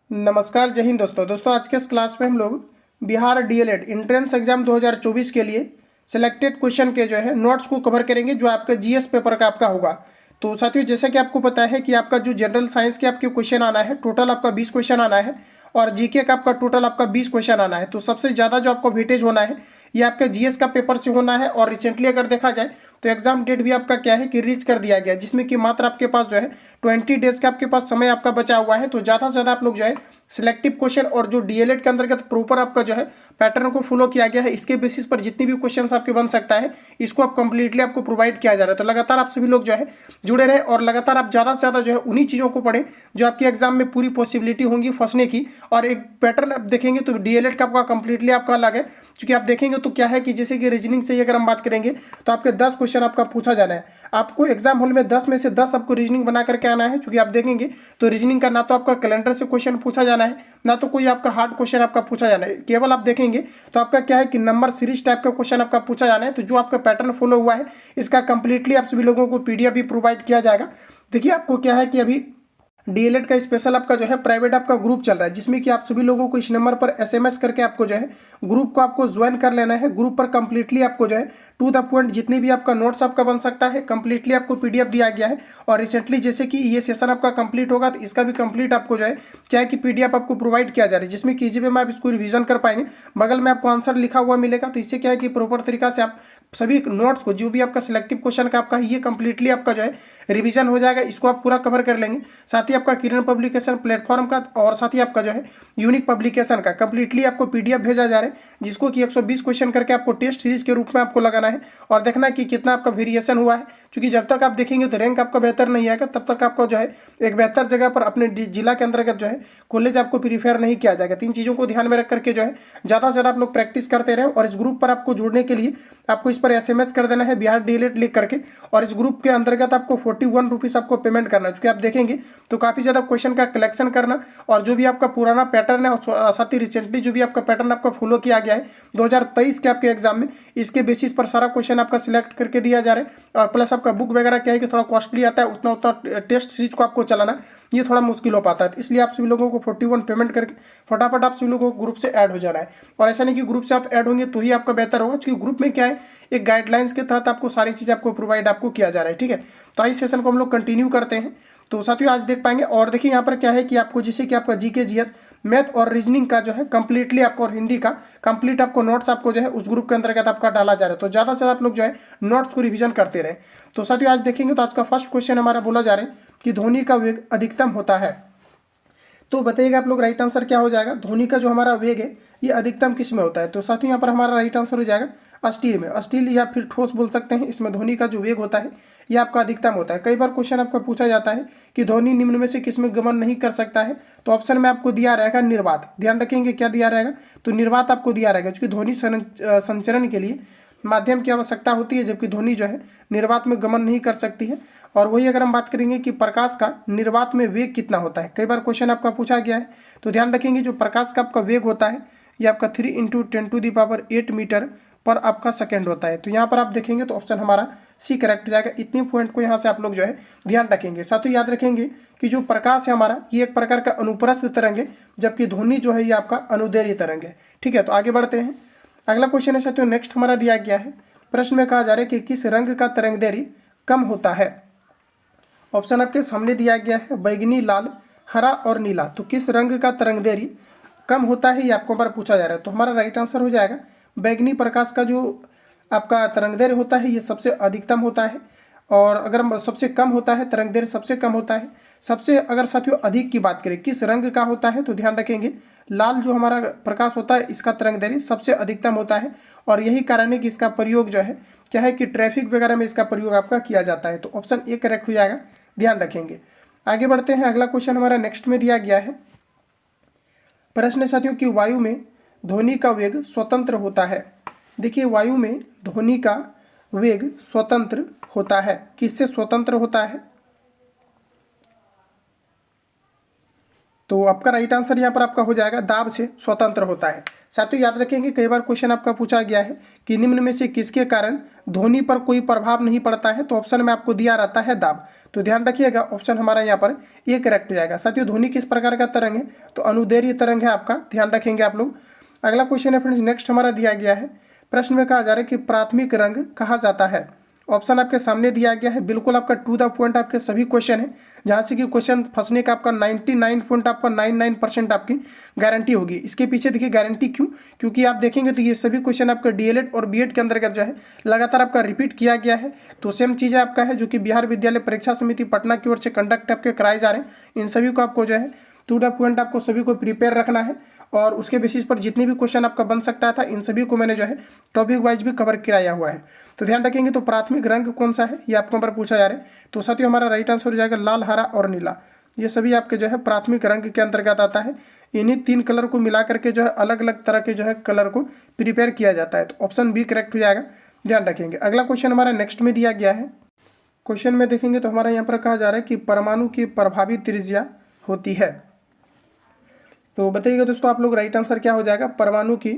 नमस्कार, जय हिंद दोस्तों। आज के इस क्लास में हम लोग बिहार डीएलएड एंट्रेंस एग्जाम 2024 के लिए सिलेक्टेड क्वेश्चन के जो है नोट्स को कवर करेंगे, जो आपका जीएस पेपर का आपका होगा। तो साथियों, जैसा कि आपको पता है कि आपका जो जनरल साइंस के आपके क्वेश्चन आना है, टोटल आपका 20 क्वेश्चन आना है और जीके का आपका टोटल आपका 20 क्वेश्चन आना है। तो सबसे ज़्यादा जो आपको वेटेज होना है ये आपका जीएस का पेपर से होना है। और रिसेंटली अगर देखा जाए तो एग्जाम डेट भी आपका क्या है कि रीच कर दिया गया, जिसमें कि मात्र आपके पास जो है 20 डेज का आपके पास समय आपका बचा हुआ है। तो ज़्यादा से ज़्यादा आप लोग जो है सिलेक्टिव क्वेश्चन और जो डीएलएड के अंतर्गत प्रॉपर आपका जो है पैटर्न को फॉलो किया गया है, इसके बेसिस पर जितनी भी क्वेश्चंस आपके बन सकता है इसको आप कंप्लीटली आपको प्रोवाइड किया जा रहा है। तो लगातार आप सभी लोग जो है जुड़े रहे और लगातार आप ज़्यादा से ज़्यादा जो है उन्हीं चीज़ों को पढ़ें जो आपके एग्जाम में पूरी पॉसिबिलिटी होंगी फंसने की। और एक पैटर्न आप देखेंगे तो डीएलएड का आपका कंप्लीटली आपका अलग है, क्योंकि आप देखेंगे तो क्या है कि जैसे कि रीजनिंग से ही अगर हम बात करेंगे तो आपके 10 क्वेश्चन आपका पूछा जाना है। आपको एग्जाम हॉल में 10 में से 10 आपको रीजनिंग बना करके आना है, क्योंकि आप देखेंगे तो रीजनिंग का ना तो आपका कैलेंडर से क्वेश्चन पूछा जाना है, ना तो कोई आपका हार्ड क्वेश्चन आपका पूछा जाना है। केवल आप देखेंगे तो आपका क्या है कि नंबर सीरीज टाइप का क्वेश्चन आपका पूछा जाना है। तो जो आपका पैटर्न फॉलो हुआ है इसका कंप्लीटली आप सभी लोगों को पीडीएफ भी प्रोवाइड किया जाएगा। देखिए, आपको क्या है कि अभी डीएलएड का स्पेशल आपका जो है प्राइवेट आपका ग्रुप चल रहा है, जिसमें कि आप सभी लोगों को इस नंबर पर एसएमएस करके आपको जो है ग्रुप को आपको ज्वाइन कर लेना है। ग्रुप पर कंप्लीटली आपको जो है टू द पॉइंट जितनी भी आपका नोट्स आपका बन सकता है कंप्लीटली आपको पीडीएफ दिया गया है। और रिसेंटली जैसे कि ये सेशन आपका कंप्लीट होगा तो इसका भी कंप्लीट आपको जो है क्या है कि पीडीएफ आपको प्रोवाइड किया जा रहा है, जिसमें कि इजी वे में आप इसको रिवीजन कर पाएंगे। बगल में आपको आंसर लिखा हुआ मिलेगा, तो इससे क्या है कि प्रॉपर तरीका से आप सभी नोट्स को जो भी आपका सिलेक्टिव क्वेश्चन का आपका ये कंप्लीटली आपका जो है रिवीजन हो जाएगा, इसको आप पूरा कवर कर लेंगे। साथ ही आपका किरण पब्लिकेशन प्लेटफॉर्म का और साथ ही आपका जो है यूनिक पब्लिकेशन का कंप्लीटली आपको पीडीएफ भेजा जा रहा है, जिसको कि 120 क्वेश्चन करके आपको टेस्ट सीरीज के रूप में आपको लगाना है और देखना है कि कितना आपका वेरिएशन हुआ है। क्योंकि जब तक आप देखेंगे तो रैंक आपका बेहतर नहीं आएगा, तब तक आपको जो है एक बेहतर जगह पर अपने जिला के अंतर्गत जो है कॉलेज आपको प्रीफेयर नहीं किया जाएगा। तीन चीज़ों को ध्यान में रख करके जो है ज़्यादा से ज़्यादा आप लोग प्रैक्टिस करते रहें। और इस ग्रुप पर आपको जुड़ने के लिए आपको इस पर एसएमएस कर देना है बिहार डीएलएड लिख करके, और इस ग्रुप के अंतर्गत आपको 41 रुपीज़ आपको पेमेंट करना है। क्योंकि आप देखेंगे तो काफ़ी ज़्यादा क्वेश्चन का कलेक्शन करना और जो भी आपका पुराना पैटर्न है और साथ ही रिसेंटली जो भी आपका पैटर्न आपका फॉलो किया गया है 2023 के आपके एग्जाम में, इसके बेसिस पर सारा क्वेश्चन आपका सिलेक्ट करके दिया जा रहा है। और प्लस आपका बुक वगैरह क्या है कि थोड़ा कॉस्टली आता है, उतना उतना टेस्ट सीरीज को आपको चलाना ये थोड़ा मुश्किल हो पाता है। इसलिए आप सभी लोगों को 41 पेमेंट करके फटाफट आप सभी लोगों को ग्रुप से ऐड हो जाना है। और ऐसा नहीं कि ग्रुप से आप ऐड होंगे तो ही आपका बेहतर होगा, क्योंकि ग्रुप में क्या है एक गाइडलाइंस के तहत आपको सारी चीज़ आपको प्रोवाइड आपको किया जा रहा है। ठीक है, तो इस सेशन को हम लोग कंटिन्यू करते हैं। तो साथियों आज देख पाएंगे। और देखिए यहाँ पर क्या है कि आपको जैसे कि आपका जीके जीएस मैथ और रीजनिंग का जो है कंप्लीटली आपको और हिंदी का कंप्लीट आपको नोट्स आपको जो है उस ग्रुप के अंतर्गत आपका डाला जा रहा है। तो ज़्यादा से ज़्यादा आप लोग जो है नोट्स को रिवीजन करते रहे। तो साथियों आज देखेंगे तो आज का फर्स्ट क्वेश्चन हमारा बोला जा रहा है कि ध्वनि का वेग अधिकतम होता है। तो बताइएगा आप लोग राइट आंसर क्या हो जाएगा। ध्वनि का जो हमारा वेग है ये अधिकतम किस में होता है। तो साथियों यहाँ पर हमारा राइट आंसर हो जाएगा स्टील में। स्टील या फिर ठोस बोल सकते हैं, इसमें ध्वनि का जो वेग होता है ये आपका अधिकतम होता है। कई बार क्वेश्चन आपका पूछा जाता है कि ध्वनि निम्न में से किस में गमन नहीं कर सकता है, तो ऑप्शन में आपको दिया रहेगा निर्वात। ध्यान रखेंगे क्या दिया रहेगा, तो निर्वात आपको दिया रहेगा, क्योंकि ध्वनि संचरण के लिए माध्यम की आवश्यकता होती है, जबकि ध्वनि जो है निर्वात में गमन नहीं कर सकती है। और वही अगर हम बात करेंगे कि प्रकाश का निर्वात में वेग कितना होता है, कई बार क्वेश्चन आपका पूछा गया है, तो ध्यान रखेंगे जो प्रकाश का आपका वेग होता है ये आपका 3 × 10⁸ मीटर पर आपका सेकेंड होता है। तो यहाँ पर आप देखेंगे तो ऑप्शन हमारा सी करेक्ट हो जाएगा। इतने पॉइंट को यहाँ से आप लोग जो है ध्यान रखेंगे। साथ ही याद रखेंगे कि जो प्रकाश है हमारा ये एक प्रकार का अनुप्रस्थ तरंग है, जबकि ध्वनि जो है ये आपका अनुदैर्ध्य तरंग है। ठीक है, तो आगे बढ़ते हैं। अगला क्वेश्चन है साथियों नेक्स्ट हमारा दिया गया है। प्रश्न में कहा जा रहा है कि किस रंग का तरंगदैर्घ्य कम होता है। ऑप्शन आपके सामने दिया गया है बैगनी, लाल, हरा और नीला। तो किस रंग का तरंगदैर्घ्य कम होता है ये आपको बार पूछा जा रहा है। तो हमारा राइट आंसर हो जाएगा बैगनी प्रकाश का जो आपका तरंगदैर्घ्य होता है ये सबसे अधिकतम होता है। और अगर सबसे कम होता है तरंगदैर्घ्य सबसे कम होता है। सबसे अगर साथियों अधिक की बात करें किस रंग का होता है, तो ध्यान रखेंगे लाल जो हमारा प्रकाश होता है इसका तरंगदैर्घ्य सबसे अधिकतम होता है। और यही कारण है कि इसका प्रयोग जो है क्या है कि ट्रैफिक वगैरह में इसका प्रयोग आपका किया जाता है। तो ऑप्शन ए करेक्ट हो जाएगा, ध्यान रखेंगे। आगे बढ़ते हैं। अगला क्वेश्चन हमारा नेक्स्ट में दिया गया है। प्रश्न है साथियों कि वायु में ध्वनि का वेग स्वतंत्र होता है। देखिए वायु में ध्वनि का वेग स्वतंत्र होता है। किससे स्वतंत्र होता है, तो आपका राइट आंसर यहाँ पर आपका हो जाएगा दाब से स्वतंत्र होता है। साथियों याद रखेंगे कई बार क्वेश्चन आपका पूछा गया है कि निम्न में से किसके कारण ध्वनि पर कोई प्रभाव नहीं पड़ता है, तो ऑप्शन में आपको दिया रहता है दाब। तो ध्यान रखिएगा ऑप्शन हमारा यहाँ पर ये करेक्ट हो जाएगा। साथियों ध्वनि किस प्रकार का तरंग है, तो अनुदैर्घ्य तरंग है आपका, ध्यान रखेंगे आप लोग। अगला क्वेश्चन है फ्रेंड्स, नेक्स्ट हमारा दिया गया है, प्रश्न में कहा जा रहा है कि प्राथमिक रंग कहा जाता है। ऑप्शन आपके सामने दिया गया है, बिल्कुल आपका टू द पॉइंट आपके सभी क्वेश्चन है, जहाँ से कि क्वेश्चन फंसने का आपका 99.99% आपकी गारंटी होगी। इसके पीछे देखिए गारंटी क्यों, क्योंकि आप देखेंगे तो ये सभी क्वेश्चन आपका डीएलएड और बीएड के अंतर्गत जो है लगातार आपका रिपीट किया गया है। तो सेम चीज़ें आपका है जो कि बिहार विद्यालय परीक्षा समिति पटना की ओर से कंडक्ट आपके कराए जा रहे हैं, इन सभी को आपको जो है टू द पॉइंट आपको सभी को प्रिपेयर रखना है, और उसके बेसिस पर जितने भी क्वेश्चन आपका बन सकता था इन सभी को मैंने जो है टॉपिक वाइज भी कवर कराया हुआ है। तो ध्यान रखेंगे, तो प्राथमिक रंग कौन सा है ये आपको पर पूछा जा रहा है। तो साथियों हमारा राइट आंसर हो जाएगा लाल, हरा और नीला। ये सभी आपके जो है प्राथमिक रंग के अंतर्गत आता है। इन्हीं 3 कलर को मिला करके जो है अलग अलग तरह के जो है कलर को प्रिपेयर किया जाता है। तो ऑप्शन बी करेक्ट हो जाएगा, ध्यान रखेंगे। अगला क्वेश्चन हमारा नेक्स्ट में दिया गया है। क्वेश्चन में देखेंगे तो हमारा यहाँ पर कहा जा रहा है कि परमाणु की प्रभावी त्रिज्या होती है। तो बताइएगा दोस्तों आप लोग राइट आंसर क्या हो जाएगा, परमाणु की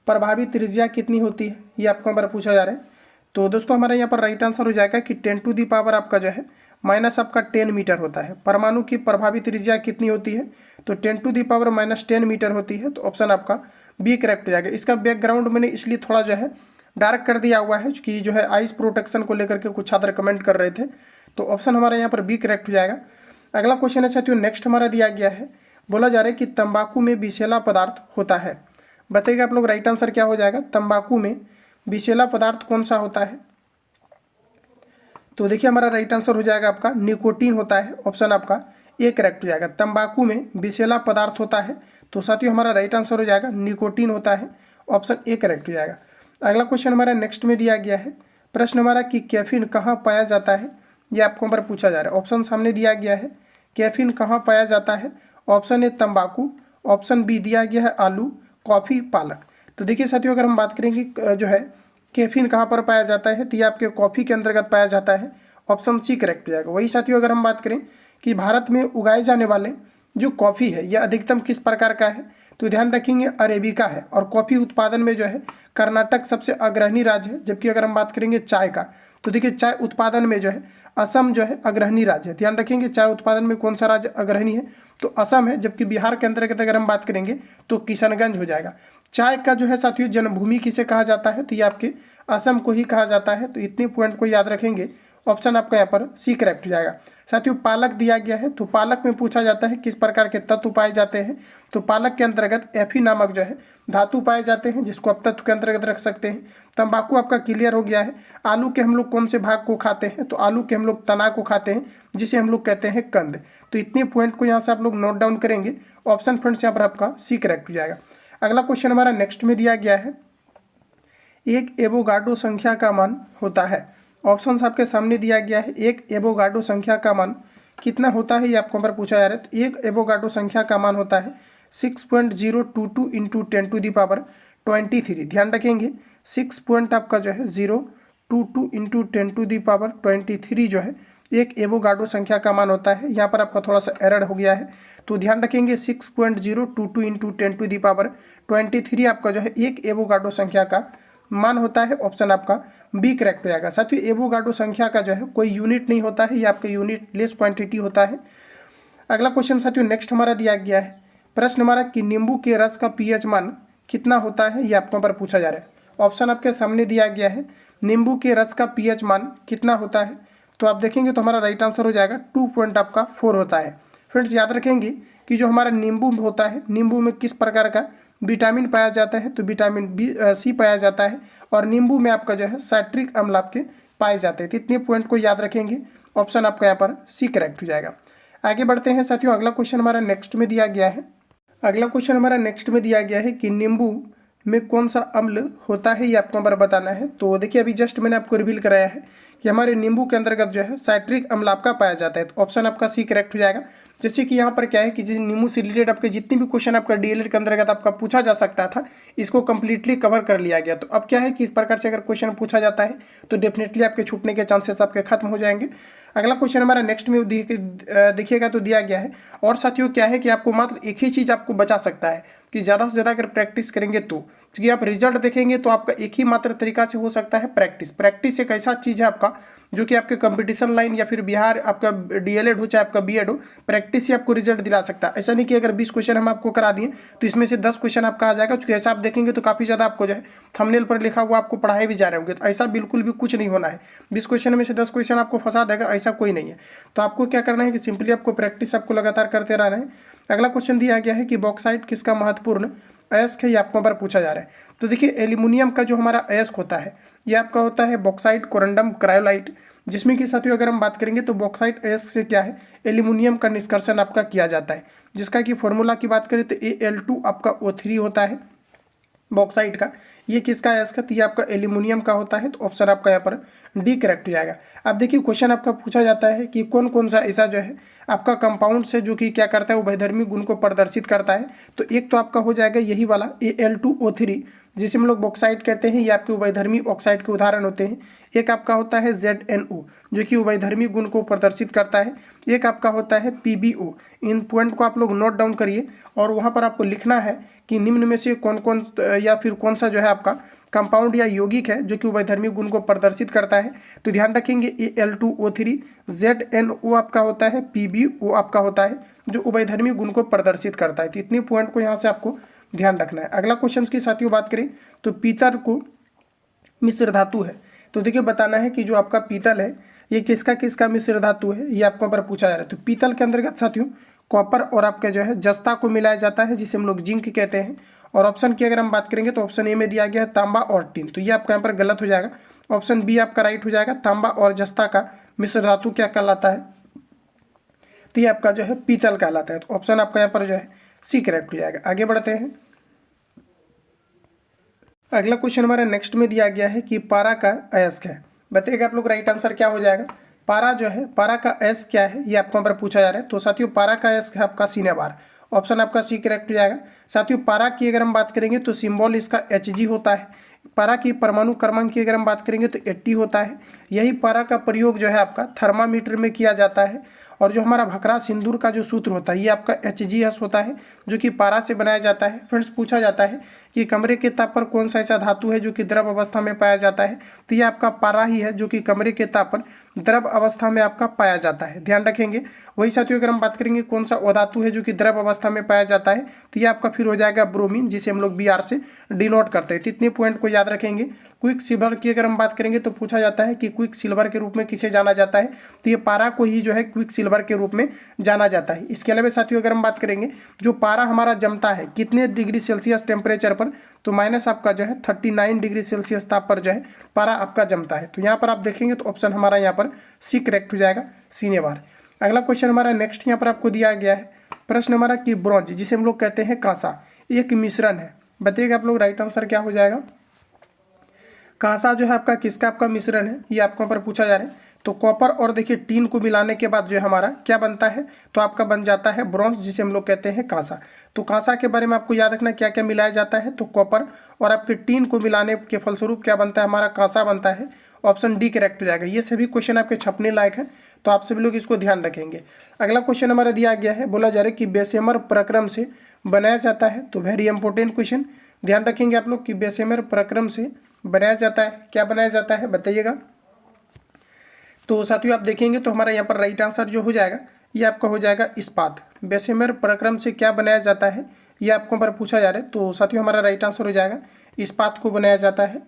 प्रभावी त्रिज्या कितनी होती है, ये आपको हमारा पूछा जा रहा है। तो दोस्तों हमारा यहाँ पर राइट आंसर हो जाएगा कि 10 टू दी पावर आपका जो है माइनस आपका 10 मीटर होता है। परमाणु की प्रभावी त्रिज्या कितनी होती है, तो 10 to the power minus 10 metre होती है। तो ऑप्शन आपका बी करेक्ट हो जाएगा। इसका बैकग्राउंड मैंने इसलिए थोड़ा जो है डार्क कर दिया हुआ है कि जो है आइस प्रोटेक्शन को लेकर के कुछ छात्र कमेंट कर रहे थे। तो ऑप्शन हमारा यहाँ पर बी करेक्ट हो जाएगा। अगला क्वेश्चन है साथियों नेक्स्ट हमारा दिया गया है, बोला जा रहा है कि तंबाकू में विषैला पदार्थ होता है। बताइएगा आप लोग राइट आंसर क्या हो जाएगा, तंबाकू में विषैला पदार्थ कौन सा होता है। तो देखिए हमारा राइट आंसर हो जाएगा आपका निकोटीन होता है। ऑप्शन आपका ए करेक्ट हो जाएगा, तंबाकू में विषैला पदार्थ होता है। तो साथियों हमारा राइट आंसर हो जाएगा निकोटीन होता है, ऑप्शन ए करेक्ट हो जाएगा। अगला क्वेश्चन हमारा नेक्स्ट में दिया गया है, प्रश्न हमारा कि कैफीन कहाँ पाया जाता है, ये आपको हमारा पूछा जा रहा है। ऑप्शन सामने दिया गया है, कैफीन कहाँ पाया जाता है। ऑप्शन ए तंबाकू, ऑप्शन बी दिया गया है आलू, कॉफ़ी, पालक। तो देखिए साथियों अगर हम बात करेंगे जो है कैफीन कहाँ पर पाया जाता है, तो ये आपके कॉफ़ी के अंतर्गत पाया जाता है। ऑप्शन सी करेक्ट हो जाएगा। वही साथियों अगर हम बात करें कि भारत में उगाए जाने वाले जो कॉफ़ी है यह अधिकतम किस प्रकार का है, तो ध्यान रखेंगे अरेबिका है। और कॉफ़ी उत्पादन में जो है कर्नाटक सबसे अग्रणी राज्य है। जबकि अगर हम बात करेंगे चाय का, तो देखिए चाय उत्पादन में जो है असम जो है अग्रणी राज्य है। ध्यान रखेंगे चाय उत्पादन में कौन सा राज्य अग्रणी है, तो असम है। जबकि बिहार के अंतर्गत अगर हम बात करेंगे तो किशनगंज हो जाएगा। चाय का जो है साथियों जन्मभूमि किसे कहा जाता है, तो ये आपके असम को ही कहा जाता है। तो इतने पॉइंट को याद रखेंगे, ऑप्शन आपका यहाँ पर सी करेक्ट हो जाएगा। साथियों पालक दिया गया है, तो पालक में पूछा जाता है किस प्रकार के तत्व पाए जाते हैं, तो पालक के अंतर्गत एफी नामक जो है धातु पाए जाते हैं, जिसको आप तत्व के अंतर्गत रख सकते हैं। तंबाकू आपका क्लियर हो गया है। आलू के हम लोग कौन से भाग को खाते हैं, तो आलू के हम लोग तना को खाते हैं, जिसे हम लोग कहते हैं कंद। तो इतने पॉइंट को यहाँ से आप लोग नोट डाउन करेंगे। ऑप्शन फ्रेंड्स यहाँ पर आपका सी करेक्ट हो जाएगा। अगला क्वेश्चन हमारा नेक्स्ट में दिया गया है, एक एवोगाड्रो संख्या का मान होता है। ऑप्शंस आपके सामने दिया गया है, एक एवोगाड्रो संख्या का मान कितना होता है, ये आपको पर पूछा जा रहा है। तो एक एवोगाड्रो संख्या का मान होता है 6.022 इंटू 10 टू दी पावर 23। ध्यान रखेंगे 6 पॉइंट आपका जो है 022 इंटू 10 टू दी पावर 23 जो है एक एवोगाड्रो संख्या का मान होता है। यहाँ पर आपका थोड़ा सा एरर हो गया है, तो ध्यान रखेंगे 6.022 इंटू 10 टू दी पावर 23 आपका जो है एक एवोगाड्रो संख्या का मान होता है। ऑप्शन आपका बी करेक्ट हो जाएगा। साथियों एवोगाड्रो संख्या का जो है कोई यूनिट नहीं होता है, ये आपका यूनिट लेस क्वांटिटी होता है। अगला क्वेश्चन साथियों नेक्स्ट हमारा दिया गया है, प्रश्न हमारा कि नींबू के रस का पीएच मान कितना होता है, ये आपको पर पूछा जा रहा है। ऑप्शन आपके सामने दिया गया है, नींबू के रस का पीएच मान कितना होता है, तो आप देखेंगे तो हमारा राइट आंसर हो जाएगा 2.4 होता है। फ्रेंड्स याद रखेंगे कि जो हमारा नींबू होता है, नींबू में किस प्रकार का विटामिन पाया जाता है, तो विटामिन सी पाया जाता है। और नींबू में आपका जो है साइट्रिक अम्ल आपके पाए जाते हैं। तो इतने पॉइंट को याद रखेंगे, ऑप्शन आपका यहाँ पर सी करेक्ट हो जाएगा। आगे बढ़ते हैं साथियों, अगला क्वेश्चन हमारा नेक्स्ट में दिया गया है। अगला क्वेश्चन हमारा नेक्स्ट में दिया गया है कि नींबू में कौन सा अम्ल होता है, ये आपको हमारा बताना है। तो देखिए अभी जस्ट मैंने आपको रिवील कराया है कि हमारे नींबू के अंतर्गत जो है साइट्रिक अम्ल आपका पाया जाता है। तो ऑप्शन आपका सी करेक्ट हो जाएगा। जैसे कि यहाँ पर क्या है कि नींबू से रिलेटेड आपके जितने भी क्वेश्चन आपका डीएलएड के अंतर्गत आपका पूछा जा सकता था, इसको कंप्लीटली कवर कर लिया गया। तो अब क्या है कि इस प्रकार से अगर क्वेश्चन पूछा जाता है तो डेफिनेटली आपके छूटने के चांसेस आपके खत्म हो जाएंगे। अगला क्वेश्चन हमारा नेक्स्ट में देखिएगा तो दिया गया है। और साथियों क्या है कि आपको मात्र एक ही चीज़ आपको बचा सकता है, कि ज़्यादा से ज़्यादा अगर प्रैक्टिस करेंगे तो, क्योंकि आप रिजल्ट देखेंगे तो आपका एक ही मात्र तरीका से हो सकता है प्रैक्टिस। प्रैक्टिस एक ऐसा चीज़ है आपका जो कि आपके कंपटीशन लाइन या फिर बिहार आपका डीएलएड हो चाहे आपका बीएड हो, प्रैक्टिस ही आपको रिजल्ट दिला सकता है। ऐसा नहीं कि अगर 20 क्वेश्चन हम आपको करा दिए तो इसमें से 10 क्वेश्चन आपका आ जाएगा, क्योंकि ऐसा आप देखेंगे तो काफ़ी ज़्यादा आपको जो है थंबनेल पर लिखा हुआ आपको पढ़ाए भी जा रहे होंगे। तो ऐसा बिल्कुल भी कुछ नहीं होना है, 20 क्वेश्चन में से 10 क्वेश्चन आपको फंसा देगा, ऐसा कोई नहीं है। तो आपको क्या करना है कि सिंपली आपको प्रैक्टिस आपको लगातार करते रहना है। अगला क्वेश्चन दिया गया है कि बॉक्साइट किसका महत्वपूर्ण अयस्क है, ये आपको बार पूछा जा रहा है। तो देखिए एल्यूमिनियम का जो हमारा अयस्क होता है ये आपका होता है बॉक्साइट कोरंडम क्रायोलाइट, जिसमें कि साथियों अगर हम बात करेंगे तो बॉक्साइट अयस्क से क्या है एल्यूमिनियम का निष्कर्षण आपका किया जाता है, जिसका कि फॉर्मूला की बात करें तो Al2 आपका O3 होता है बॉक्साइट का। ये किसका अयस्क है, तो ये आपका एल्यूमिनियम का होता है। तो ऑप्शन आपका यहाँ पर डी करेक्ट हो जाएगा। अब देखिए क्वेश्चन आपका पूछा जाता है कि कौन कौन सा ऐसा जो है आपका कंपाउंड से जो कि क्या करता है उभयधर्मी गुण को प्रदर्शित करता है। तो एक तो आपका हो जाएगा यही वाला Al2O3, जिसे हम लोग बॉक्साइट कहते हैं, ये आपके उभयधर्मी ऑक्साइड के उदाहरण होते हैं। एक आपका होता है ZnO जो कि उभयधर्मी गुण को प्रदर्शित करता है। एक आपका होता है PbO। इन पॉइंट को आप लोग नोट डाउन करिए और वहाँ पर आपको लिखना है कि निम्न में से कौन कौन या फिर कौन सा जो है आपका कंपाउंड या यौगिक है जो कि उभयधर्मी गुण को प्रदर्शित करता है। तो ध्यान रखेंगे Al2O3, ZnO आपका होता है, PbO आपका होता है जो उभयधर्मी गुण को प्रदर्शित करता है। तो इतनी पॉइंट को यहाँ से आपको ध्यान रखना है। अगला क्वेश्चन की साथियों बात करें तो पीतल को मिश्र धातु है। तो देखिए बताना है कि जो आपका पीतल है ये किसका किसका मिश्र धातु है, ये आपको पर पूछा जा रहा है। तो पीतल के अंतर्गत साथियों कॉपर और आपका जो है जस्ता को मिलाया जाता है, जिसे हम लोग जिंक कहते हैं। और ऑप्शन की अगर हम बात करेंगे तो ऑप्शन ए में दिया गया है तांबा और टीन, तो ये आपका यहाँ पर गलत हो जाएगा। ऑप्शन बी आपका राइट हो जाएगा, तांबा और जस्ता का मिश्र धातु क्या कहलाता है, तो ये आपका जो है पीतल कहलाता है। तो ऑप्शन आपका यहाँ पर जो है सी करेक्ट हो जाएगा। आगे बढ़ते हैं। अगला क्वेश्चन हमारा नेक्स्ट में दिया गया है कि पारा का अयस्क है। बताइएगा आप लोग राइट आंसर क्या हो जाएगा। पारा जो है पारा का अयस्क क्या है, ये आपको यहाँ पर पूछा जा रहा है। तो साथियों पारा का अयस्क है आपका सिनेबार, ऑप्शन आपका सी करेक्ट हो जाएगा। साथियों पारा की अगर हम बात करेंगे तो सिंबल इसका Hg होता है। पारा की परमाणु क्रमांक की अगर हम बात करेंगे तो 80 होता है। यही पारा का प्रयोग जो है आपका थर्मामीटर में किया जाता है। और जो हमारा भखरा सिंदूर का जो सूत्र होता है ये आपका Hgs होता है जो कि पारा से बनाया जाता है। फ्रेंड्स पूछा जाता है कि कमरे के ताप पर कौन सा ऐसा धातु है जो कि द्रव अवस्था में पाया जाता है, तो ये आपका पारा ही है जो कि कमरे के ताप पर द्रव अवस्था में आपका पाया जाता है। ध्यान रखेंगे। वही साथियों अगर हम बात करेंगे कौन सा अधातु है जो कि द्रव अवस्था में पाया जाता है, तो ये आपका फिर हो जाएगा ब्रोमीन, जिसे हम लोग Br से डिनोट करते हैं। तो इतने पॉइंट को याद रखेंगे। क्विक सिल्वर की अगर हम बात करेंगे तो पूछा जाता है कि क्विक सिल्वर के रूप में किसे जाना जाता है, तो ये पारा को ही जो है क्विक सिल्वर के रूप में जाना जाता है। इसके अलावा साथियों अगर हम बात करेंगे जो पारा हमारा जमता है कितने डिग्री सेल्सियस टेम्परेचर पर, तो माइनस आपका जो है 39 डिग्री सेल्सियस ताप पर जो है पारा आपका जमता है। तो यहाँ पर आप देखेंगे तो ऑप्शन हमारा यहाँ पर सी करेक्ट हो जाएगा, सिनेबार। अगला क्वेश्चन हमारा नेक्स्ट यहाँ पर आपको दिया गया है प्रश्न हमारा कि ब्रॉन्ज जिसे हम लोग कहते हैं कांसा एक मिश्रण है। बताइएगा आप लोग राइट आंसर क्या हो जाएगा। कांसा जो है आपका किसका आपका मिश्रण है, ये आपको यहाँ पर पूछा जा रहा है। तो कॉपर और देखिए टीन को मिलाने के बाद जो है हमारा क्या बनता है, तो आपका बन जाता है ब्रॉन्ज, जिसे हम लोग कहते हैं कांसा। तो कांसा के बारे में आपको याद रखना क्या क्या मिलाया जाता है, तो कॉपर और आपके टीन को मिलाने के फलस्वरूप क्या बनता है, हमारा कांसा बनता है। ऑप्शन डी करेक्ट हो जाएगा। ये सभी क्वेश्चन आपके छपने लायक हैं, तो आप सभी लोग इसको ध्यान रखेंगे। अगला क्वेश्चन हमारा दिया गया है, बोला जा रहा है कि बेसेमर प्रक्रम से बनाया जाता है। तो वेरी इंपॉर्टेंट क्वेश्चन, ध्यान रखेंगे आप लोग कि बेसेमर प्रक्रम से बनाया जाता है, क्या बनाया जाता है बताइएगा। तो साथियों आप देखेंगे तो हमारा यहाँ पर राइट आंसर जो हो जाएगा ये आपका हो जाएगा इस्पात। बेसेमर प्रक्रम से क्या बनाया जाता है, ये आपको पर पूछा जा रहा है। तो साथियों हमारा राइट आंसर हो जाएगा इस्पात को बनाया जाता है।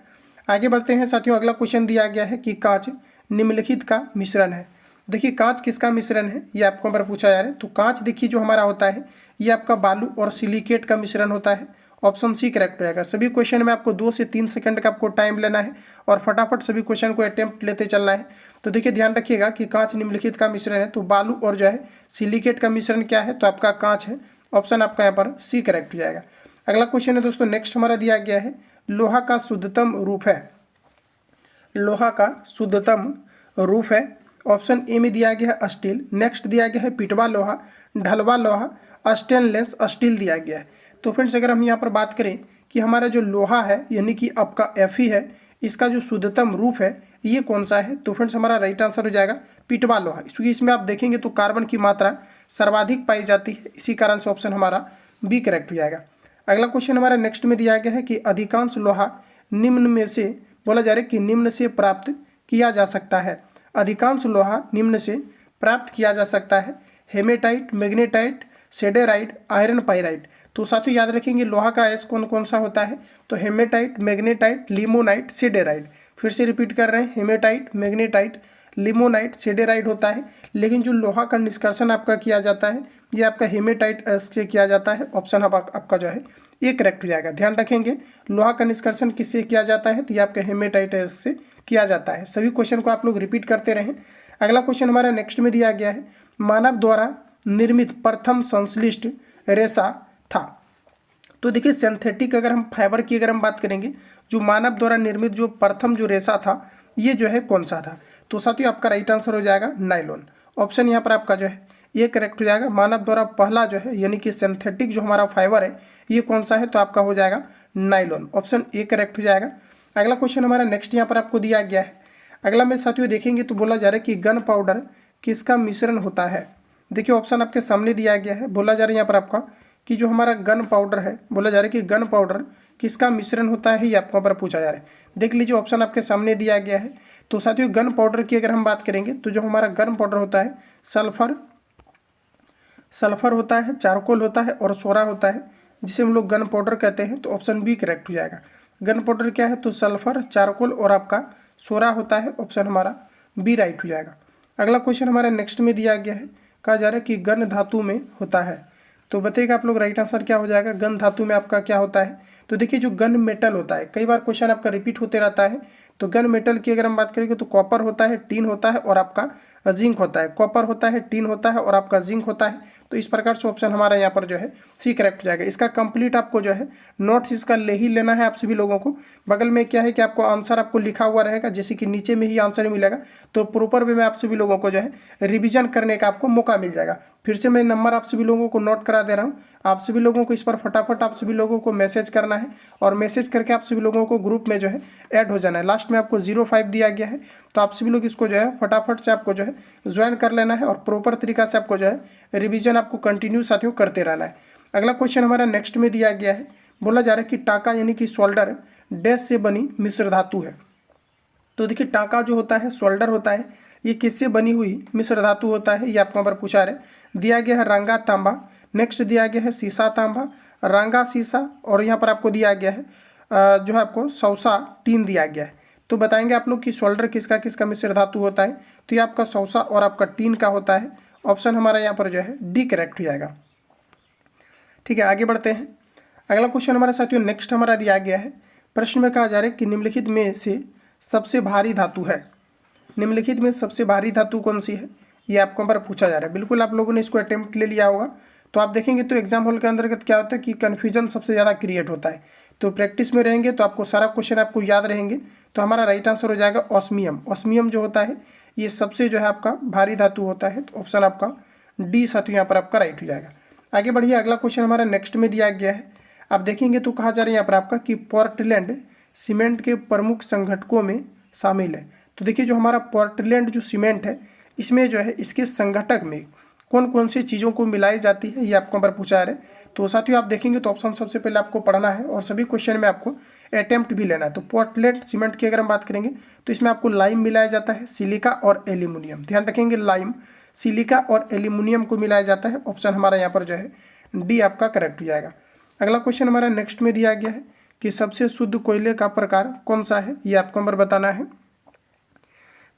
आगे बढ़ते हैं साथियों। अगला क्वेश्चन दिया गया है कि कांच निम्नलिखित का मिश्रण है। देखिए कांच किसका मिश्रण है, ये आपको पर पूछा जा रहा है। तो कांच देखिए जो हमारा होता है ये आपका बालू और सिलिकेट का मिश्रण होता है। ऑप्शन सी करेक्ट हो जाएगा। सभी क्वेश्चन में आपको 2 से 3 सेकंड का आपको टाइम लेना है और फटाफट सभी क्वेश्चन को अटेम्प्ट लेते चलना है। तो देखिए ध्यान रखिएगा कि कांच निम्नलिखित का मिश्रण है। तो बालू और जो है सिलिकेट का मिश्रण क्या है, तो आपका कांच है। ऑप्शन आपका यहाँ पर सी करेक्ट हो जाएगा। अगला क्वेश्चन है दोस्तों नेक्स्ट हमारा दिया गया है लोहा का शुद्धतम रूप है। लोहा का शुद्धतम रूप है। ऑप्शन ए में दिया गया है स्टील, नेक्स्ट दिया गया है पिटवा लोहा, ढलवा लोहा, स्टेनलेस स्टील दिया गया है। तो फ्रेंड्स अगर हम यहाँ पर बात करें कि हमारा जो लोहा है यानी कि आपका Fe है, इसका जो शुद्धतम रूप है ये कौन सा है, तो फ्रेंड्स हमारा राइट आंसर हो जाएगा पिटवा लोहा। क्योंकि इसमें आप देखेंगे तो कार्बन की मात्रा सर्वाधिक पाई जाती है, इसी कारण से ऑप्शन हमारा बी करेक्ट हो जाएगा। अगला क्वेश्चन हमारा नेक्स्ट में दिया गया है कि अधिकांश लोहा निम्न में से, बोला जा रहा है कि निम्न से प्राप्त किया जा सकता है। अधिकांश लोहा निम्न से प्राप्त किया जा सकता है। Hematite, magnetite, siderite, iron pyrite. तो साथियों याद रखेंगे लोहा का एस कौन कौन सा होता है, तो हेमेटाइट, मैग्नेटाइट, लिमोनाइट, सेडेराइट। फिर से रिपीट कर रहे हैं, हेमेटाइट, मैग्नेटाइट, लिमोनाइट, सेडेराइट होता है। लेकिन जो लोहा का निष्कर्षण आपका किया जाता है ये आपका हेमेटाइट एस से किया जाता है। ऑप्शन आपका जो है ये करेक्ट हो जाएगा। ध्यान रखेंगे लोहा का निष्कर्षण किससे किया जाता है, तो ये आपका हेमेटाइट एस से किया जाता है। सभी क्वेश्चन को आप लोग रिपीट करते रहें। अगला क्वेश्चन हमारा नेक्स्ट में दिया गया है, मानव द्वारा निर्मित प्रथम संश्लिष्ट रेशा था। तो देखिए सिंथेटिक अगर हम फाइबर की अगर हम बात करेंगे, जो मानव द्वारा निर्मित जो प्रथम जो रेशा था ये जो है कौन सा था, तो साथियों आपका राइट आंसर हो जाएगा नायलॉन। ऑप्शन यहाँ पर आपका जो है ये करेक्ट हो जाएगा। मानव द्वारा पहला जो है यानी कि सिंथेटिक जो हमारा फाइबर है ये कौन सा है, तो आपका हो जाएगा नायलॉन। ऑप्शन ए करेक्ट हो जाएगा। अगला क्वेश्चन हमारा नेक्स्ट यहाँ पर आपको दिया गया है। अगला में साथियों देखेंगे तो बोला जा रहा है कि गन पाउडर किसका मिश्रण होता है। देखिए ऑप्शन आपके सामने दिया गया है। बोला जा रहा है यहाँ पर आपका कि जो हमारा गन पाउडर है, बोला जा रहा है कि गन पाउडर किसका मिश्रण होता है, ये आपको यहाँ पर पूछा जा रहा है। देख लीजिए ऑप्शन आपके सामने दिया गया है। तो साथियों गन पाउडर की अगर हम बात करेंगे तो जो हमारा गन पाउडर होता है सल्फर होता है, चारकोल होता है और सोरा होता है, जिसे हम लोग गन पाउडर कहते हैं। तो ऑप्शन बी करेक्ट हो जाएगा। गन पाउडर क्या है, तो सल्फर, चारकोल और आपका सोरा होता है। ऑप्शन हमारा बी राइट हो जाएगा। अगला क्वेश्चन हमारा नेक्स्ट में दिया गया है, कहा जा रहा है कि गन धातु में होता है। तो बताइएगा आप लोग राइट आंसर क्या हो जाएगा, गन धातु में आपका क्या होता है। तो देखिए जो गन मेटल होता है, कई बार क्वेश्चन आपका रिपीट होते रहता है। तो गन मेटल की अगर हम बात करेंगे तो कॉपर होता है, टीन होता है और आपका जिंक होता है। कॉपर होता है, टीन होता है और आपका जिंक होता है। तो इस प्रकार से ऑप्शन हमारा यहाँ पर जो है सी करेक्ट हो जाएगा। इसका कंप्लीट आपको जो है नोट्स इसका ले ही लेना है आप सभी लोगों को। बगल में क्या है कि आपको आंसर आपको लिखा हुआ रहेगा, जैसे कि नीचे में ही आंसर मिलेगा। तो प्रॉपर वे में आप सभी लोगों को जो है रिवीजन करने का आपको मौका मिल जाएगा। फिर से मैं नंबर आप सभी लोगों को नोट करा दे रहा हूँ। आप सभी लोगों को इस पर फटाफट आप सभी लोगों को मैसेज करना है और मैसेज करके आप सभी लोगों को ग्रुप में जो है ऐड हो जाना है। लास्ट में आपको 05 दिया गया है, तो आप सभी लोग इसको जो है फटाफट से आपको जो है ज्वाइन कर लेना है और प्रॉपर तरीका से आपको जो है रिवीजन आपको कंटिन्यू साथियों करते रहना है। अगला क्वेश्चन हमारा नेक्स्ट में दिया गया है। बोला जा रहा है कि टाका यानी कि सोल्डर डैश से बनी मिश्र धातु है। तो देखिए टाका जो होता है, सोल्डर होता है, ये किससे बनी हुई मिश्र धातु होता है, ये आपको यहाँ पर पूछा है। दिया गया है रांगा तांबा, नेक्स्ट दिया गया है सीसा तांबा, रांगा सीसा और यहाँ पर आपको दिया गया है जो है आपको सौसा टीन दिया गया है। तो बताएंगे आप लोग कि सोल्डर किसका किसका मिश्र धातु होता है, तो ये आपका सौसा और आपका टीन का होता है। ऑप्शन हमारा यहाँ पर जो है डी करेक्ट हो जाएगा। ठीक है, आगे बढ़ते हैं। अगला क्वेश्चन हमारे साथियों नेक्स्ट हमारा दिया गया है। प्रश्न में कहा जा रहा है कि निम्नलिखित में से सबसे भारी धातु है। निम्नलिखित में सबसे भारी धातु कौन सी है, ये आपको पर पूछा जा रहा है। बिल्कुल आप लोगों ने इसको अटेम्प्ट ले लिया होगा। तो आप देखेंगे तो एग्जाम हॉल के अंतर्गत क्या होता है कि कन्फ्यूजन सबसे ज़्यादा क्रिएट होता है। तो प्रैक्टिस में रहेंगे तो आपको सारा क्वेश्चन आपको याद रहेंगे। तो हमारा राइट आंसर हो जाएगा ऑस्मियम। ऑस्मियम जो होता है ये सबसे जो है आपका भारी धातु होता है। तो ऑप्शन आपका डी साथियों यहाँ पर आपका राइट हो जाएगा। आगे बढ़िए, अगला क्वेश्चन हमारा नेक्स्ट में दिया गया है। आप देखेंगे तो कहा जा रहा है यहाँ पर आपका कि पोर्टलैंड सीमेंट के प्रमुख संगठकों में शामिल है। तो देखिए जो हमारा पोर्टलैंड जो सीमेंट है इसमें जो है इसके संगठक में कौन कौन सी चीज़ों को मिलाई जाती है, ये आपको पर पूछा है। तो साथियों आप देखेंगे तो ऑप्शन सबसे पहले आपको पढ़ना है और सभी क्वेश्चन में आपको अटेम्प्ट भी लेना है। तो पोर्टलैंड सीमेंट की अगर हम बात करेंगे तो इसमें आपको लाइम मिलाया जाता है, सिलिका और एल्यूमिनियम। ध्यान रखेंगे लाइम, सिलिका और एल्यूमिनियम को मिलाया जाता है। ऑप्शन हमारा यहाँ पर जो है डी आपका करेक्ट हो जाएगा। अगला क्वेश्चन हमारा नेक्स्ट में दिया गया है कि सबसे शुद्ध कोयले का प्रकार कौन सा है, ये आपको नंबर बताना है।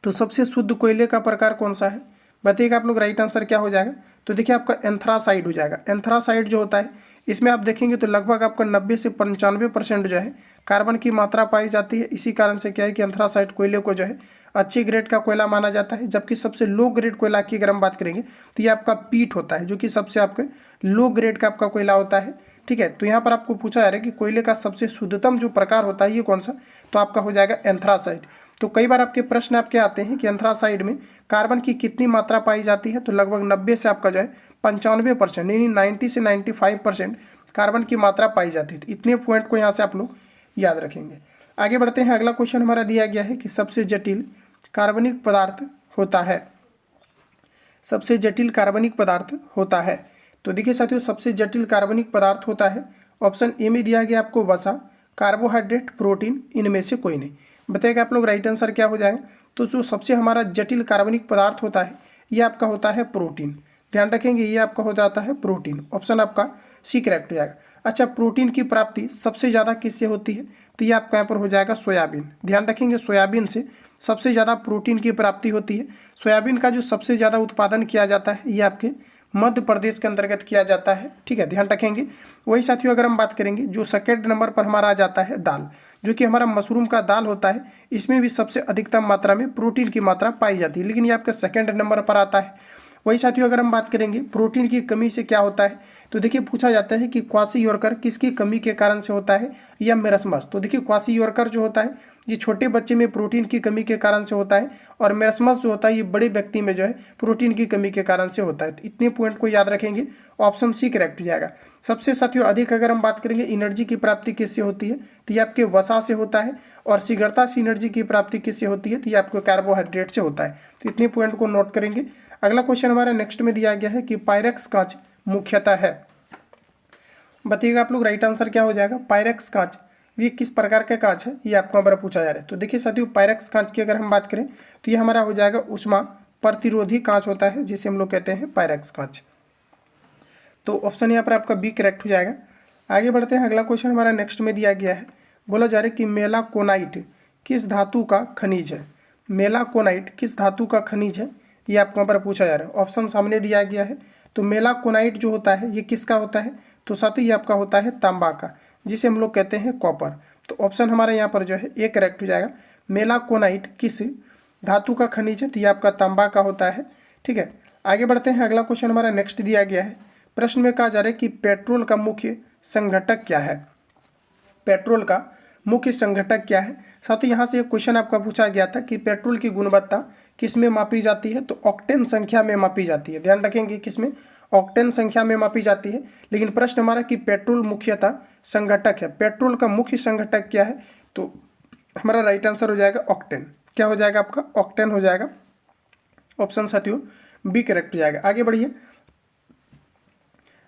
तो सबसे शुद्ध कोयले का प्रकार कौन सा है, बताइएगा आप लोग राइट आंसर क्या हो जाएगा। तो देखिए आपका एंथ्रासाइड हो जाएगा। एंथ्रासाइड जो होता है इसमें आप देखेंगे तो लगभग आपका 90 से 95% जो है कार्बन की मात्रा पाई जाती है। इसी कारण से क्या है कि एंथ्रासाइड कोयले को जो है अच्छी ग्रेड का कोयला माना जाता है। जबकि सबसे लो ग्रेड कोयला की अगर हम बात करेंगे तो ये आपका पीट होता है, जो कि सबसे आपके लो ग्रेड का आपका कोयला होता है। ठीक है, तो यहाँ पर आपको पूछा जा रहा है कि कोयले का सबसे शुद्धतम जो प्रकार होता है ये कौन सा, तो आपका हो जाएगा एंथ्रासाइड। तो कई बार आपके प्रश्न आपके आते हैं कि एंथ्रासाइड में कार्बन की कितनी मात्रा पाई जाती है, तो लगभग 90 से आपका जो है 95% यानी 90 से 95% कार्बन की मात्रा पाई जाती है। तो इतने पॉइंट को यहाँ से आप लोग याद रखेंगे। आगे बढ़ते हैं। अगला क्वेश्चन हमारा दिया गया है कि सबसे जटिल कार्बनिक पदार्थ होता है। सबसे जटिल कार्बनिक पदार्थ होता है। तो देखिए साथियों सबसे जटिल कार्बनिक पदार्थ होता है ऑप्शन ए में दिया गया आपको वसा, कार्बोहाइड्रेट, प्रोटीन, इनमें से कोई नहीं। बताइएगा आप लोग राइट आंसर क्या हो जाएगा। तो जो सबसे हमारा जटिल कार्बनिक पदार्थ होता है ये आपका होता है प्रोटीन। ध्यान रखेंगे ये आपका हो जाता है प्रोटीन। ऑप्शन आपका सी करेक्ट हो जाएगा। अच्छा, प्रोटीन की प्राप्ति सबसे ज़्यादा किससे होती है, तो ये आपका यहाँ पर हो जाएगा सोयाबीन। ध्यान रखेंगे सोयाबीन से सबसे ज़्यादा प्रोटीन की प्राप्ति होती है। सोयाबीन का जो सबसे ज़्यादा उत्पादन किया जाता है ये आपके मध्य प्रदेश के अंतर्गत किया जाता है। ठीक है, ध्यान रखेंगे। वही साथियों अगर हम बात करेंगे जो सेकेंड नंबर पर हमारा आ जाता है दाल, जो कि हमारा मशरूम का दाल होता है, इसमें भी सबसे अधिकतम मात्रा में प्रोटीन की मात्रा पाई जाती है, लेकिन ये आपका सेकेंड नंबर पर आता है। वही साथियों अगर हम बात करेंगे प्रोटीन की कमी से क्या होता है, तो देखिए पूछा जाता है कि क्वासी-योरकर किसकी कमी के कारण से होता है या मेरस्मस। तो देखिए क्वासी-योरकर जो होता है ये छोटे बच्चे में प्रोटीन की कमी के कारण से होता है, और मेरस्मस जो होता है ये बड़े व्यक्ति में जो है प्रोटीन की कमी के कारण से होता है। तो इतने पॉइंट को याद रखेंगे, ऑप्शन सी करेक्ट हो जाएगा। सबसे साथियों अधिक अगर हम बात करेंगे एनर्जी की प्राप्ति किससे होती है, तो ये आपके वसा से होता है, और शीघ्रता से एनर्जी की प्राप्ति किससे होती है, तो ये आपको कार्बोहाइड्रेट से होता है। तो इतने पॉइंट को नोट करेंगे। अगला क्वेश्चन हमारा नेक्स्ट में दिया गया है कि पायरेक्स कांच मुख्यतः है। बताइएगा आप लोग राइट आंसर क्या हो जाएगा। पायरेक्स कांच ये किस प्रकार का कांच है, ये आपको हमारा पूछा जा रहा है। तो देखिए साथियों पायरेक्स कांच की अगर हम बात करें तो ये हमारा हो जाएगा उष्मा प्रतिरोधी कांच होता है, जिसे हम लोग कहते हैं पायरेक्स कांच। तो ऑप्शन यहाँ पर आपका बी करेक्ट हो जाएगा। आगे बढ़ते हैं, अगला क्वेश्चन हमारा नेक्स्ट में दिया गया है। बोला जा रहा है कि मेलाकोनाइट किस धातु का खनिज है। मेलाकोनाइट किस धातु का खनिज है, ये आपको यहाँ पर पूछा जा रहा है। ऑप्शन सामने दिया गया है। तो मेलाकोनाइट जो होता है ये किसका होता है, तो साथियों ये आपका होता है तांबा का, जिसे हम लोग कहते हैं कॉपर। तो ऑप्शन हमारा यहाँ पर जो है ए करेक्ट हो जाएगा। मेलाकोनाइट किस धातु का खनिज है, तो ये आपका तांबा का होता है। ठीक है, आगे बढ़ते हैं। अगला क्वेश्चन हमारा नेक्स्ट दिया गया है। प्रश्न में कहा जा रहा है कि पेट्रोल का मुख्य संघटक क्या है। पेट्रोल का मुख्य संघटक क्या है। साथ ही यहाँ से एक क्वेश्चन आपका पूछा गया था कि पेट्रोल की गुणवत्ता किस में मापी जाती है, तो ऑक्टेन संख्या में मापी जाती है। ध्यान रखेंगे किसमें, ऑक्टेन संख्या में मापी जाती है। लेकिन प्रश्न हमारा कि पेट्रोल मुख्यतः संघटक है, पेट्रोल का मुख्य संघटक क्या है, तो हमारा राइट आंसर हो जाएगा ऑक्टेन। क्या हो जाएगा आपका, ऑक्टेन हो जाएगा। ऑप्शन साथियों बी करेक्ट हो जाएगा। आगे बढ़िए,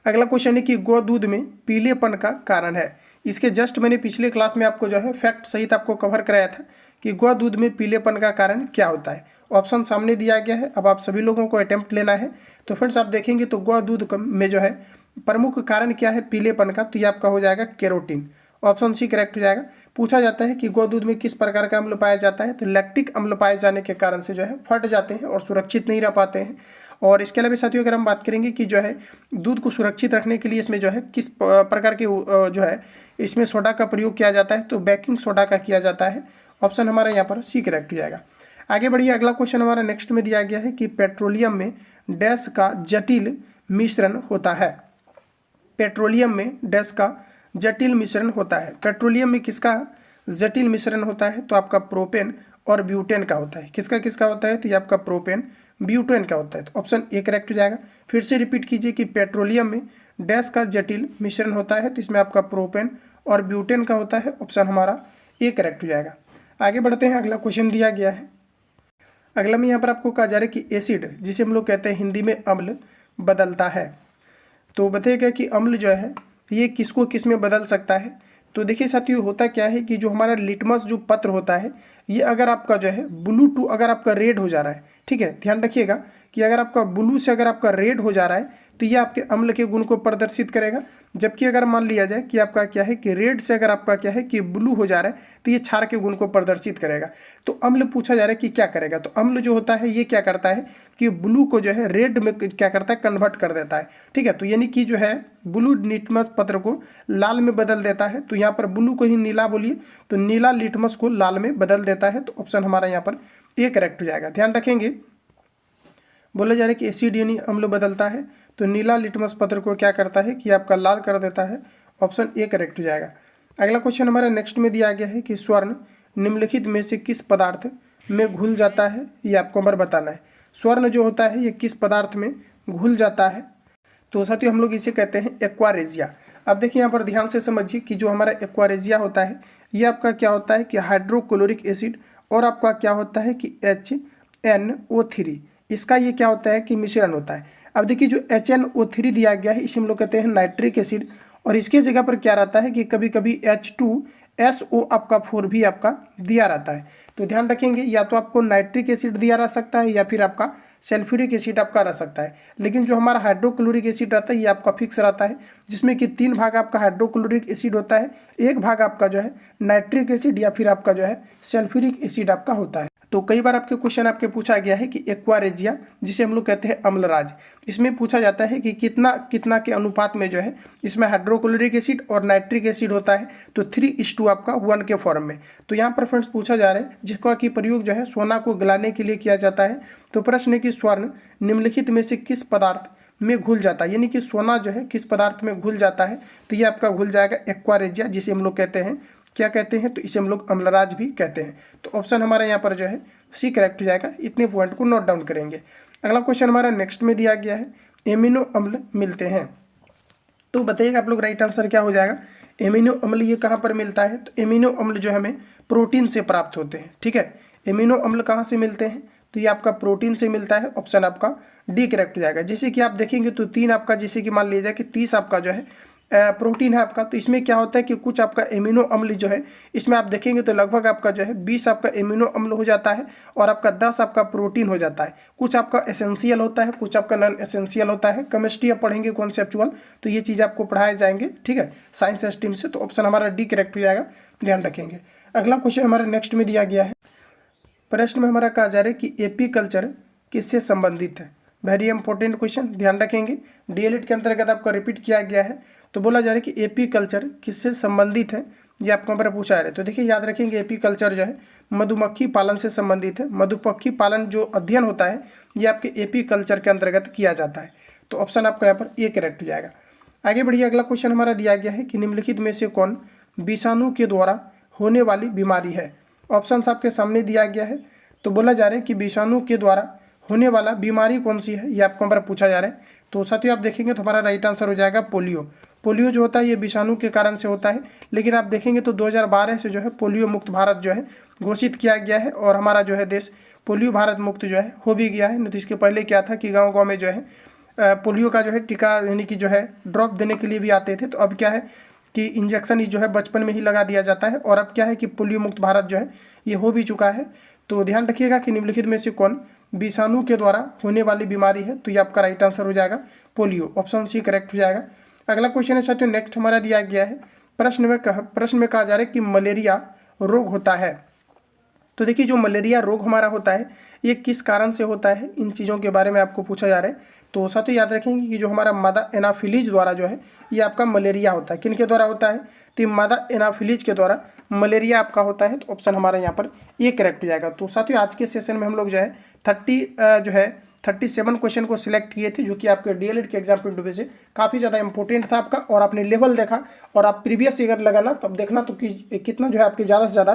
अगला क्वेश्चन है कि गौ दूध में पीलेपन का कारण है। इसके जस्ट मैंने पिछले क्लास में आपको जो है फैक्ट सहित आपको कवर कराया था कि गौ दूध में पीलेपन का कारण क्या होता है। ऑप्शन सामने दिया गया है, अब आप सभी लोगों को अटेम्प्ट लेना है। तो फ्रेंड्स आप देखेंगे तो गौ दूध में जो है प्रमुख कारण क्या है पीलेपन का, तो ये आपका हो जाएगा केरोटीन। ऑप्शन सी करेक्ट हो जाएगा। पूछा जाता है कि गौ दूध में किस प्रकार का अम्ल पाया जाता है, तो लैक्टिक अम्ल पाए जाने के कारण से जो है फट जाते हैं और सुरक्षित नहीं रह पाते हैं। और इसके अलावा साथियों अगर हम बात करेंगे कि जो है दूध को सुरक्षित रखने के लिए इसमें जो है किस प्रकार के जो है इसमें सोडा का प्रयोग किया जाता है, तो बेकिंग सोडा का किया जाता है। ऑप्शन हमारा यहाँ पर सी करेक्ट हो जाएगा। आगे बढ़िए, अगला क्वेश्चन हमारा नेक्स्ट में दिया गया है कि पेट्रोलियम में डैश का जटिल मिश्रण होता है। पेट्रोलियम में डैश का जटिल मिश्रण होता है। पेट्रोलियम में किसका जटिल मिश्रण होता है, तो आपका प्रोपेन और ब्यूटेन का होता है। किसका किसका होता है, तो ये आपका प्रोपेन ब्यूटेन का होता है। तो ऑप्शन ए करेक्ट हो जाएगा। फिर से रिपीट कीजिए कि पेट्रोलियम में डैश का जटिल मिश्रण होता है, तो इसमें आपका प्रोपेन और ब्यूटेन का होता है। ऑप्शन हमारा ए करेक्ट हो जाएगा। आगे बढ़ते हैं, अगला क्वेश्चन दिया गया है। अगला में यहाँ पर आपको कहा जा रहा है कि एसिड जिसे हम लोग कहते हैं हिंदी में अम्ल बदलता है। तो बताइएगा कि अम्ल जो है ये किसको किस में बदल सकता है। तो देखिए साथियों होता क्या है कि जो हमारा लिटमस जो पत्र होता है ये अगर आपका जो है ब्लू टू अगर आपका रेड हो जा रहा है, ठीक है ध्यान रखिएगा कि अगर आपका ब्लू से अगर आपका रेड हो जा रहा है तो ये आपके अम्ल के गुण को प्रदर्शित करेगा। जबकि अगर मान लिया जाए कि आपका क्या है कि रेड से अगर आपका क्या है कि ब्लू हो जा रहा है तो ये क्षार के गुण को प्रदर्शित करेगा। तो अम्ल पूछा जा रहा है कि क्या करेगा, तो अम्ल जो होता है ये क्या करता है कि ब्लू को जो है रेड में क्या करता है कन्वर्ट कर देता है। ठीक है, तो यानी कि जो है ब्लू लिटमस पत्र को लाल में बदल देता है। तो यहाँ पर ब्लू को ही नीला बोलिए, तो नीला लिटमस को लाल में बदल देता है। तो ऑप्शन हमारा यहाँ पर ए करेक्ट हो जाएगा। ध्यान रखेंगे बोला जा रहा है कि एसिड यानी अम्ल बदलता है, तो नीला लिटमस पत्र को क्या करता है कि आपका लाल कर देता है। ऑप्शन ए करेक्ट हो जाएगा। अगला क्वेश्चन हमारा नेक्स्ट में दिया गया है कि स्वर्ण निम्नलिखित में से किस पदार्थ में घुल जाता है, ये आपको हमारा बताना है। स्वर्ण जो होता है ये किस पदार्थ में घुल जाता है, तो साथियों हम लोग इसे कहते हैं एक्वारेजिया। अब देखिए यहाँ पर ध्यान से समझिए कि जो हमारा एक्वारेजिया होता है ये आपका क्या होता है कि हाइड्रोक्लोरिक एसिड और आपका क्या होता है कि HNO3 इसका ये क्या होता है कि मिश्रण होता है। अब देखिए जो HNO3 दिया गया है इसे हम लोग कहते हैं नाइट्रिक एसिड, और इसके जगह पर क्या रहता है कि कभी कभी H2SO आपका 4 भी आपका दिया रहता है। तो ध्यान रखेंगे, या तो आपको नाइट्रिक एसिड दिया रह सकता है या फिर आपका सल्फ्यूरिक एसिड आपका रह सकता है। लेकिन जो हमारा हाइड्रोक्लोरिक एसिड रहता है ये आपका फिक्स रहता है, जिसमें कि 3 भाग आपका हाइड्रोक्लोरिक एसिड होता है, 1 भाग आपका जो है नाइट्रिक एसिड या फिर आपका जो है सल्फ्यूरिक एसिड आपका होता है। तो कई बार आपके क्वेश्चन आपके पूछा गया है कि एक्वा रेजिया, जिसे हम लोग कहते हैं अम्लराज, इसमें पूछा जाता है कि कितना कितना के अनुपात में जो है इसमें हाइड्रोक्लोरिक एसिड और नाइट्रिक एसिड होता है, तो 3:2 आपका 1 के फॉर्म में। तो यहाँ पर फ्रेंड्स पूछा जा रहा है जिसका कि प्रयोग जो है सोना को गलाने के लिए किया जाता है। तो प्रश्न है कि स्वर्ण निम्नलिखित में से किस पदार्थ में घुल जाता है, यानी कि सोना जो है किस पदार्थ में घुल जाता है, तो ये आपका घुल जाएगा एक्वा रेजिया, जिसे हम लोग कहते हैं क्या कहते हैं, तो इसे हम लोग अम्लराज भी कहते हैं। तो ऑप्शन हमारा यहाँ पर जो है सी करेक्ट हो जाएगा। इतने पॉइंट को नोट डाउन करेंगे। अगला क्वेश्चन हमारा नेक्स्ट में दिया गया है, एमिनो अम्ल मिलते हैं, तो बताइएगा आप लोग राइट आंसर क्या हो जाएगा। एमिनो अम्ल ये कहाँ पर मिलता है, तो एमिनो अम्ल जो हमें प्रोटीन से प्राप्त होते हैं। ठीक है, एमिनो अम्ल कहाँ से मिलते हैं, तो ये आपका प्रोटीन से मिलता है। ऑप्शन आपका डी करेक्ट हो जाएगा। जैसे कि आप देखेंगे तो 3 आपका, जैसे कि मान लीजिए कि 30 आपका जो है प्रोटीन है आपका, तो इसमें क्या होता है कि कुछ आपका एमिनो अम्ल जो है इसमें आप देखेंगे तो लगभग आपका जो है 20 आपका एमिनो अम्ल हो जाता है और आपका 10 आपका प्रोटीन हो जाता है। कुछ आपका एसेंशियल होता है, कुछ आपका नॉन एसेंशियल होता है। केमिस्ट्री आप पढ़ेंगे कॉन्सेप्चुअल, तो ये चीज़ आपको पढ़ाए जाएंगे। ठीक है, साइंस स्ट्रीम से। तो ऑप्शन हमारा डी करेक्ट हो जाएगा, ध्यान रखेंगे। अगला क्वेश्चन हमारा नेक्स्ट में दिया गया है। प्रश्न में हमारा कहा जा रहा है कि एपीकल्चर किससे संबंधित है। वेरी इंपॉर्टेंट क्वेश्चन, ध्यान रखेंगे। डीएलएड के अंतर्गत आपका रिपीट किया गया है। तो बोला जा रहा है कि एपीकल्चर किससे संबंधित है, ये आपको यहाँ पर पूछा जा रहा है। तो देखिए याद रखेंगे, एपीकल्चर जो है मधुमक्खी पालन से संबंधित है। मधुमक्खी पालन जो अध्ययन होता है ये आपके एपीकल्चर के अंतर्गत किया जाता है। तो ऑप्शन आपका यहाँ पर ए करेक्ट हो जाएगा। आगे बढ़िए, अगला क्वेश्चन हमारा दिया गया है कि निम्नलिखित में से कौन विषाणु के द्वारा होने वाली बीमारी है। ऑप्शन आपके सामने दिया गया है। तो बोला जा रहा है कि विषाणु के द्वारा होने वाला बीमारी कौन सी है, ये आपको हमारा पूछा जा रहा है। तो साथियों आप देखेंगे तो हमारा राइट आंसर हो जाएगा पोलियो। पोलियो जो होता है ये विषाणु के कारण से होता है, लेकिन आप देखेंगे तो 2012 से जो है पोलियो मुक्त भारत जो है घोषित किया गया है और हमारा जो है देश पोलियो भारत मुक्त जो है हो भी गया है। नहीं तो इसके पहले क्या था कि गाँव गाँव में जो है पोलियो का जो है टीका यानी कि जो है ड्रॉप देने के लिए भी आते थे। तो अब क्या है कि इंजेक्शन ही जो है बचपन में ही लगा दिया जाता है और अब क्या है कि पोलियो मुक्त भारत जो है ये हो भी चुका है। तो ध्यान रखिएगा कि निम्नलिखित में से कौन विषाणु के द्वारा होने वाली बीमारी है, तो ये आपका राइट आंसर हो जाएगा पोलियो। ऑप्शन सी करेक्ट हो जाएगा। अगला क्वेश्चन है साथियों नेक्स्ट हमारा दिया गया है। प्रश्न में कहा जा रहा है कि मलेरिया रोग होता है। तो देखिए जो मलेरिया रोग हमारा होता है ये किस कारण से होता है, इन चीज़ों के बारे में आपको पूछा जा रहा है। तो साथियों याद रखेंगे कि जो हमारा मादा एनाफिलीज द्वारा जो है ये आपका मलेरिया होता है। किन के द्वारा होता है, तो मादा एनाफिलीज के द्वारा मलेरिया आपका होता है। तो ऑप्शन हमारा यहाँ पर ये करेक्ट हो जाएगा। तो साथियों आज के सेशन में हम लोग जो है 37 क्वेश्चन को सिलेक्ट किए थे, जो कि आपके डीएलएड के एग्जाम पॉइंट ऑफ व्यू से काफ़ी ज़्यादा इंपॉर्टेंट था आपका। और आपने लेवल देखा और आप प्रीवियस ईयर लगाना तब देखना तो कि कितना जो है आपके ज़्यादा से ज़्यादा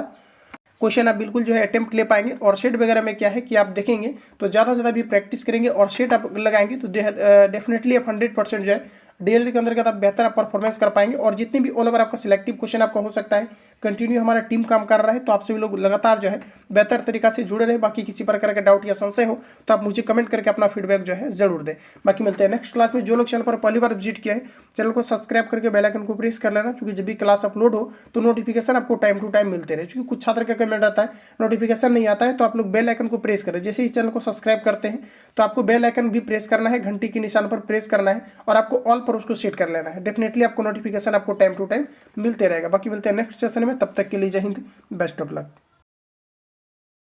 क्वेश्चन आप बिल्कुल जो है अटेम्प्ट ले पाएंगे। और सेट वगैरह में क्या है कि आप देखेंगे तो ज़्यादा से ज़्यादा भी प्रैक्टिस करेंगे और सेट आप लगाएंगे तो डेफिनेटली आप 100% जो है डीएलएड के अंतर्गत आप बेहतर परफॉर्मेंस कर पाएंगे। और जितने भी ऑल ओवर आपका सिलेक्टिव क्वेश्चन आपका हो सकता है, कंटिन्यू हमारा टीम काम कर रहा है, तो आप सभी लोग लगातार जो है बेहतर तरीका से जुड़े रहे। बाकी किसी प्रकार का डाउट या संशय हो तो आप मुझे कमेंट करके अपना फीडबैक जो है जरूर दें। बाकी मिलते हैं नेक्स्ट क्लास में। जो लोग चैनल पर पहली बार विजिट किया है चैनल को सब्सक्राइब करके बेल आइकन को प्रेस कर लेना, क्योंकि जब भी क्लास अपलोड हो तो नोटिफिकेशन आपको टाइम टू टाइम मिलते रहे। क्योंकि कुछ छात्र का कमेंट आता है नोटिफिकेशन नहीं आता है, तो आप लोग बेल आइकन को प्रेस करें। जैसे ही चैनल को सब्सक्राइब करते हैं तो आपको बेल आइकन भी प्रेस करना है, घंटी के निशान पर प्रेस करना है और आपको ऑल पर उसको सेट कर लेना है। डेफिनेटली आपको नोटिफिकेशन आपको टाइम टू टाइम मिलते रहेगा। बाकी मिलते हैं नेक्स्ट सेशन में, तब तक के लिए जय हिंद, बेस्ट ऑफ लक।